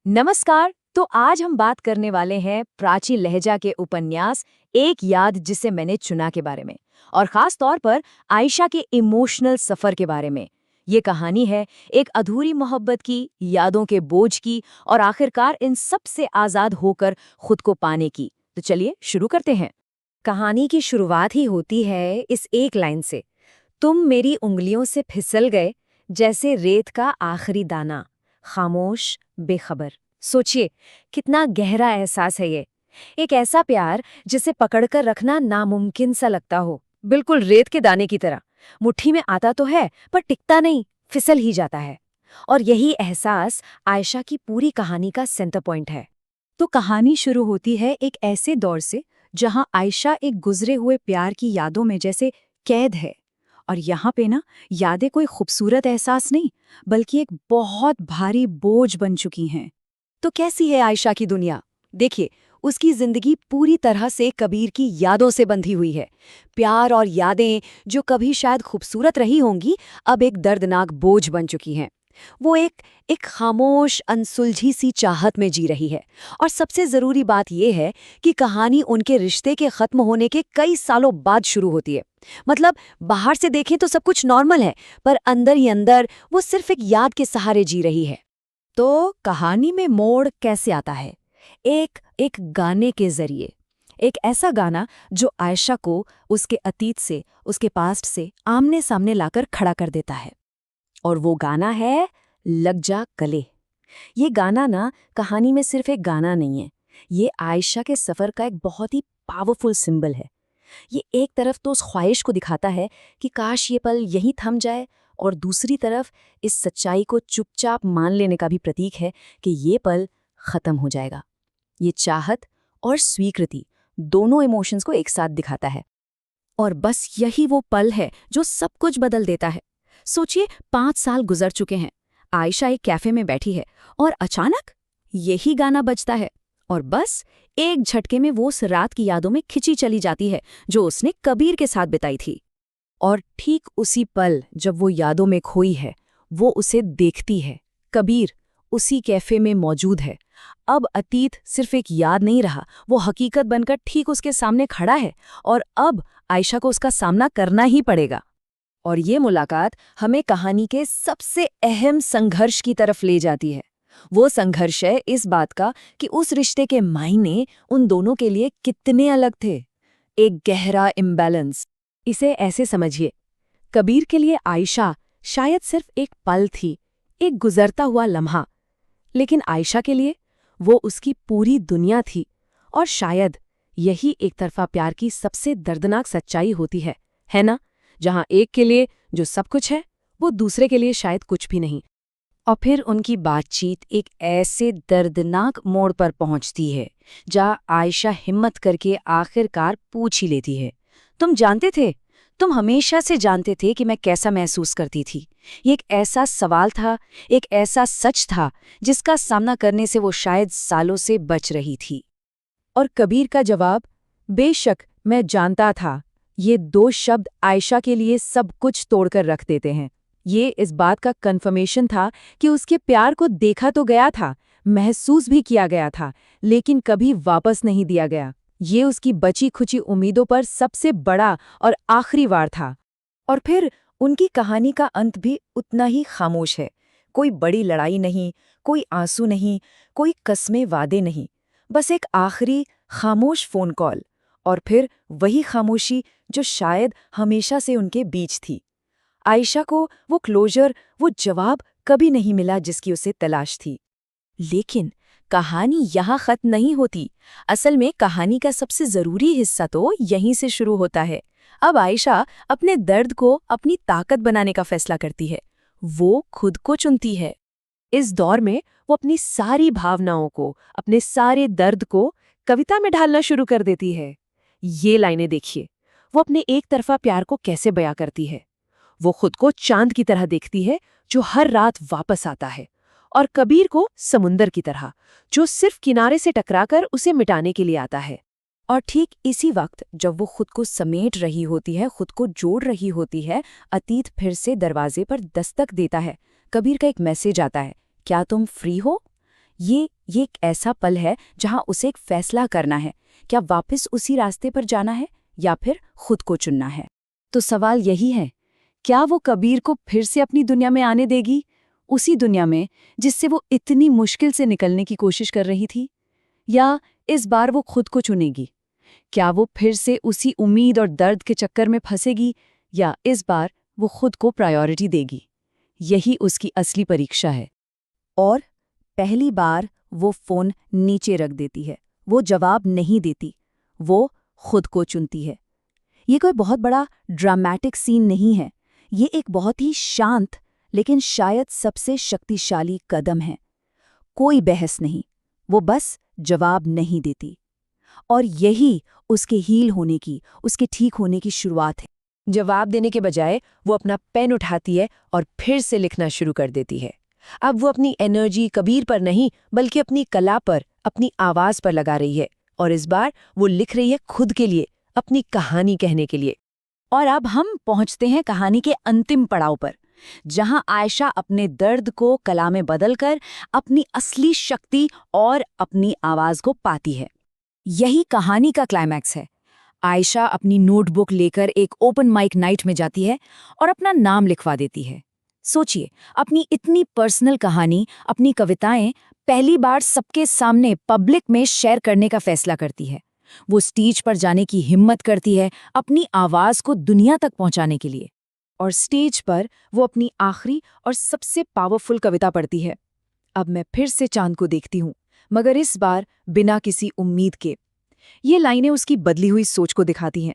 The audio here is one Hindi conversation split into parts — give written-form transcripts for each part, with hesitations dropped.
नमस्कार। तो आज हम बात करने वाले हैं प्राची लहजा के उपन्यास एक याद जिसे मैंने चुना के बारे में, और खास तौर पर आयशा के इमोशनल सफर के बारे में। ये कहानी है एक अधूरी मोहब्बत की, यादों के बोझ की, और आखिरकार इन सब से आजाद होकर खुद को पाने की। तो चलिए शुरू करते हैं। कहानी की शुरुआत ही होती है इस एक लाइन से, तुम मेरी उंगलियों से फिसल गए जैसे रेत का आखिरी दाना, खामोश, बेखबर। सोचिए कितना गहरा एहसास है ये। एक ऐसा प्यार जिसे पकड़कर रखना नामुमकिन सा लगता हो, बिल्कुल रेत के दाने की तरह। मुट्ठी में आता तो है पर टिकता नहीं, फिसल ही जाता है। और यही एहसास आयशा की पूरी कहानी का सेंटर पॉइंट है। तो कहानी शुरू होती है एक ऐसे दौर से जहां आयशा एक गुजरे हुए प्यार की यादों में जैसे कैद है। और यहाँ पे ना, यादें कोई खूबसूरत एहसास नहीं, बल्कि एक बहुत भारी बोझ बन चुकी हैं। तो कैसी है आयशा की दुनिया? देखिए, उसकी जिंदगी पूरी तरह से कबीर की यादों से बंधी हुई है। प्यार और यादें जो कभी शायद खूबसूरत रही होंगी, अब एक दर्दनाक बोझ बन चुकी हैं। वो एक खामोश, अनसुलझी सी चाहत में जी रही है। और सबसे जरूरी बात यह है कि कहानी उनके रिश्ते के खत्म होने के कई सालों बाद शुरू होती है। मतलब बाहर से देखें तो सब कुछ नॉर्मल है, पर अंदर ही अंदर वो सिर्फ एक याद के सहारे जी रही है। तो कहानी में मोड़ कैसे आता है? एक गाने के जरिए। एक ऐसा गाना जो आयशा को उसके अतीत से, उसके पास्ट से आमने सामने लाकर खड़ा कर देता है। और वो गाना है लग जा गले। ये गाना ना कहानी में सिर्फ एक गाना नहीं है, ये आयशा के सफ़र का एक बहुत ही पावरफुल सिंबल है। ये एक तरफ तो उस ख्वाहिश को दिखाता है कि काश ये पल यहीं थम जाए, और दूसरी तरफ इस सच्चाई को चुपचाप मान लेने का भी प्रतीक है कि ये पल खत्म हो जाएगा। ये चाहत और स्वीकृति, दोनों इमोशंस को एक साथ दिखाता है। और बस यही वो पल है जो सब कुछ बदल देता है। सोचिए, 5 साल गुजर चुके हैं, आयशा एक कैफे में बैठी है और अचानक यही गाना बजता है। और बस एक झटके में वो उस रात की यादों में खिंची चली जाती है जो उसने कबीर के साथ बिताई थी। और ठीक उसी पल जब वो यादों में खोई है, वो उसे देखती है। कबीर उसी कैफे में मौजूद है। अब अतीत सिर्फ एक याद नहीं रहा, वो हकीकत बनकर ठीक उसके सामने खड़ा है। और अब आयशा को उसका सामना करना ही पड़ेगा। और ये मुलाकात हमें कहानी के सबसे अहम संघर्ष की तरफ ले जाती है। वो संघर्ष है इस बात का कि उस रिश्ते के मायने उन दोनों के लिए कितने अलग थे। एक गहरा इम्बैलेंस। इसे ऐसे समझिए, कबीर के लिए आयशा शायद सिर्फ एक पल थी, एक गुजरता हुआ लम्हा। लेकिन आयशा के लिए वो उसकी पूरी दुनिया थी। और शायद यही एक तरफा प्यार की सबसे दर्दनाक सच्चाई होती है ना? जहां एक के लिए जो सब कुछ है, वो दूसरे के लिए शायद कुछ भी नहीं। और फिर उनकी बातचीत एक ऐसे दर्दनाक मोड़ पर पहुंचती है जहां आयशा हिम्मत करके आखिरकार पूछ ही लेती है, तुम जानते थे, तुम हमेशा से जानते थे कि मैं कैसा महसूस करती थी। ये एक ऐसा सवाल था, एक ऐसा सच था जिसका सामना करने से वो शायद सालों से बच रही थी। और कबीर का जवाब, बेशक मैं जानता था। ये 2 शब्द आयशा के लिए सब कुछ तोड़कर रख देते हैं। ये इस बात का कन्फर्मेशन था कि उसके प्यार को देखा तो गया था, महसूस भी किया गया था, लेकिन कभी वापस नहीं दिया गया। ये उसकी बची खुची उम्मीदों पर सबसे बड़ा और आखिरी वार था। और फिर उनकी कहानी का अंत भी उतना ही खामोश है। कोई बड़ी लड़ाई नहीं, कोई आंसू नहीं, कोई कस्में वादे नहीं, बस एक आखिरी खामोश फोन कॉल। और फिर वही खामोशी जो शायद हमेशा से उनके बीच थी। आयशा को वो क्लोजर, वो जवाब कभी नहीं मिला जिसकी उसे तलाश थी। लेकिन कहानी यहाँ खत्म नहीं होती। असल में कहानी का सबसे जरूरी हिस्सा तो यहीं से शुरू होता है। अब आयशा अपने दर्द को अपनी ताकत बनाने का फैसला करती है। वो खुद को चुनती है। इस दौर में वो अपनी सारी भावनाओं को, अपने सारे दर्द को कविता में ढालना शुरू कर देती है। ये लाइनें देखिए, वो अपने एक तरफा प्यार को कैसे बयां करती है। वो खुद को चांद की तरह देखती है जो हर रात वापस आता है, और कबीर को समुंदर की तरह जो सिर्फ किनारे से टकराकर उसे मिटाने के लिए आता है। और ठीक इसी वक्त जब वो खुद को समेट रही होती है, खुद को जोड़ रही होती है, अतीत फिर से दरवाजे पर दस्तक देता है। कबीर का एक मैसेज आता है, क्या तुम फ्री हो? ये एक ऐसा पल है जहां उसे एक फैसला करना है, क्या वापस उसी रास्ते पर जाना है या फिर खुद को चुनना है। तो सवाल यही है, क्या वो कबीर को फिर से अपनी दुनिया में आने देगी, उसी दुनिया में जिससे वो इतनी मुश्किल से निकलने की कोशिश कर रही थी, या इस बार वो खुद को चुनेगी? क्या वो फिर से उसी उम्मीद और दर्द के चक्कर में फंसेगी, या इस बार वो खुद को प्रायोरिटी देगी? यही उसकी असली परीक्षा है। और पहली बार वो फोन नीचे रख देती है, वो जवाब नहीं देती, वो खुद को चुनती है। ये कोई बहुत बड़ा ड्रामेटिक सीन नहीं है, ये एक बहुत ही शांत लेकिन शायद सबसे शक्तिशाली कदम है। कोई बहस नहीं, वो बस जवाब नहीं देती। और यही उसके हील होने की, उसके ठीक होने की शुरुआत है। जवाब देने के बजाय वो अपना पेन उठाती है और फिर से लिखना शुरू कर देती है। अब वो अपनी एनर्जी कबीर पर नहीं बल्कि अपनी कला पर, अपनी आवाज पर लगा रही है, और इस बार वो लिख रही है खुद के लिए, अपनी कहानी कहने के लिए। और अब हम पहुंचते हैं कहानी के अंतिम पड़ाव पर, जहां आयशा अपने दर्द को कला में बदलकर अपनी असली शक्ति और अपनी आवाज को पाती है। यही कहानी का क्लाइमैक्स है। आयशा अपनी नोटबुक लेकर एक ओपन माइक नाइट में जाती है और अपना नाम लिखवा देती है। सोचिए, अपनी इतनी पर्सनल कहानी, अपनी कविताएं पहली बार सबके सामने पब्लिक में शेयर करने का फैसला करती है। वो स्टेज पर जाने की हिम्मत करती है अपनी आवाज को दुनिया तक पहुंचाने के लिए। और स्टेज पर वो अपनी आखिरी और सबसे पावरफुल कविता पढ़ती है, अब मैं फिर से चांद को देखती हूँ, मगर इस बार बिना किसी उम्मीद के। ये लाइनें उसकी बदली हुई सोच को दिखाती हैं।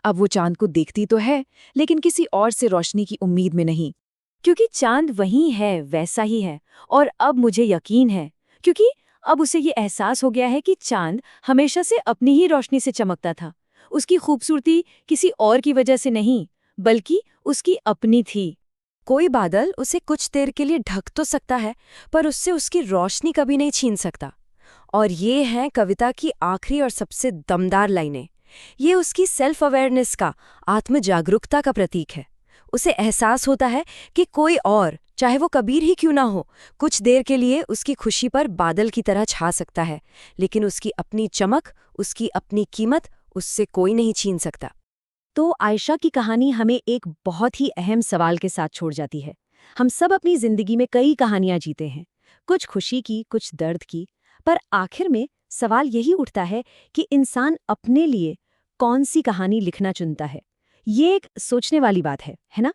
अब वो चांद को देखती तो है, लेकिन किसी और से रोशनी की उम्मीद में नहीं, क्योंकि चांद वही है, वैसा ही है। और अब मुझे यकीन है, क्योंकि अब उसे ये एहसास हो गया है कि चांद हमेशा से अपनी ही रोशनी से चमकता था। उसकी खूबसूरती किसी और की वजह से नहीं, बल्कि उसकी अपनी थी। कोई बादल उसे कुछ देर के लिए ढक तो सकता है, पर उससे उसकी रोशनी कभी नहीं छीन सकता। और ये हैं कविता की आखिरी और सबसे दमदार लाइनें। ये उसकी सेल्फ अवेयरनेस का, आत्म जागरूकता का प्रतीक है। उसे एहसास होता है कि कोई और, चाहे वो कबीर ही क्यों ना हो, कुछ देर के लिए उसकी खुशी पर बादल की तरह छा सकता है, लेकिन उसकी अपनी चमक, उसकी अपनी कीमत उससे कोई नहीं छीन सकता। तो आयशा की कहानी हमें एक बहुत ही अहम सवाल के साथ छोड़ जाती है। हम सब अपनी जिंदगी में कई कहानियां जीते हैं, कुछ खुशी की, कुछ दर्द की, पर आखिर में सवाल यही उठता है कि इंसान अपने लिए कौन सी कहानी लिखना चुनता है। ये एक सोचने वाली बात है ना?